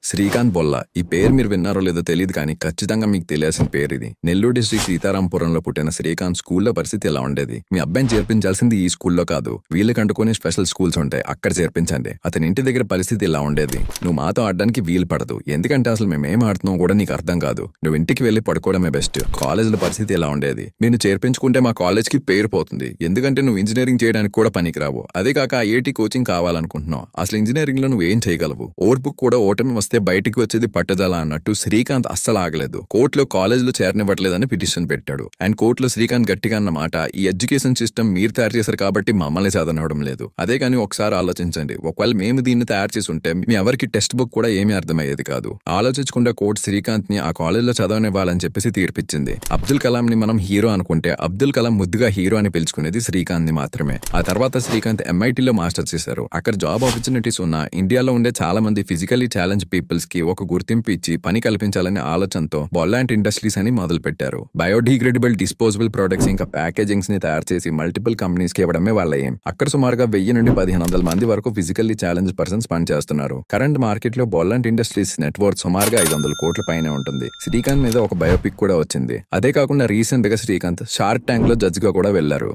శ్రీకాంత్ బొల్ల. ఈ పేరు మీరు విన్నారో లేదో తెలియదు కానీ ఖచ్చితంగా మీకు తెలియాల్సిన పేరు ఇది. నెల్లూరు డిస్ట్రిక్ట్ సీతారాంపురంలో పుట్టిన శ్రీకాంత్ స్కూల్లో పరిస్థితి ఎలా ఉండేది? మీ అబ్బాయిని చేర్పించాల్సింది ఈ స్కూల్లో కాదు, వీళ్ళకంటుకునే స్పెషల్ స్కూల్స్ ఉంటాయి, అక్కడ చేర్పించండి. అతని ఇంటి దగ్గర పరిస్థితి ఎలా ఉండేది? నువ్వు మాతో ఆడడానికి వీలు పడదు, ఎందుకంటే అసలు మేమేం ఆడుతున్నావు కూడా నీకు అర్థం కాదు. నువ్వు ఇంటికి వెళ్లి పడుకోవడమే బెస్ట్. కాలేజీలో పరిస్థితి ఎలా ఉండేది? నేను చేర్పించుకుంటే మా కాలేజ్ కి పేరు పోతుంది, ఎందుకంటే నువ్వు ఇంజనీరింగ్ చేయడానికి కూడా పనికిరావు. అదే కాక ఐఐటి కోచింగ్ కావాలనుకుంటున్నావు. అసలు ఇంజనీరింగ్ లో నువ్వు ఏం చేయగలవు? ఓర్పుకు కూడా ఓటమి వస్తే బయటికి వచ్చేది పట్టుదల అన్నట్టు శ్రీకాంత్ అస్సలు ఆగలేదు. కోర్టులో కాలేజీలో చేరనివ్వట్లేదని పిటిషన్ పెట్టాడు. అండ్ కోర్టులో శ్రీకాంత్ గట్టిగా అన్న మాట, ఈ ఎడ్యుకేషన్ సిస్టమ్ మీరు తయారు చేశారు కాబట్టి మమ్మల్ని చదవడం లేదు. అదే కానీ ఒకసారి ఆలోచించండి, ఒకవేళ మేము దీన్ని తయారు చేసి ఉంటే మీ ఎవరికి టెక్స్ట్ బుక్ కూడా ఏమీ అర్థమయ్యేది కాదు. ఆలోచించకుండా కోర్టు శ్రీకాంత్ ని ఆ కాలేజీలో చదవనివ్వాలని చెప్పేసి తీర్పిచ్చింది. అబ్దుల్ కలాం ని మనం హీరో అనుకుంటే అబ్దుల్ కలాం ముద్దుగా హీరో అని పిలుచుకునేది శ్రీకాంత్ ని మాత్రమే. ఆ తర్వాత శ్రీకాంత్ MITలో మాస్టర్స్ చేశారు. అక్కడ జాబ్ ఆపర్చునిటీస్ ఉన్న ఇండియాలో ఉండే చాలా మంది ఫిజికల్లీ ఛాలెంజ్ పీపుల్స్ కి ఒక గుర్తింపు ఇచ్చి పని కల్పించాలనే ఆలోచనతో బొల్లాంట్ ఇండస్ట్రీస్ అని మొదలు పెట్టారు. బయోడిగ్రేడబుల్ డిస్పోజబుల్ ప్రొడక్ట్స్ ఇంకా ప్యాకేజింగ్స్ ని తయారు చేసి మల్టిపుల్ కంపెనీస్ కి ఇవ్వడమే వాళ్ళ ఏం. అక్కడ సుమారుగా 1000 నుండి 1500 మంది వరకు ఫిజికల్లీ ఛాలెంజ్ పర్సన్స్ పనిచేస్తున్నారు. కరెంట్ మార్కెట్ లో బొల్లాంట్ ఇండస్ట్రీస్ నెట్వర్క్ సుమారుగా 500 కోట్ల పైనే ఉంటుంది. శ్రీకాంత్ మీద ఒక బయోపిక్ కూడా వచ్చింది. అదే కాకుండా రీసెంట్ గా శ్రీకాంత్ షార్క్ ట్యాంక్ లో జడ్జ్ గా కూడా వెళ్లారు.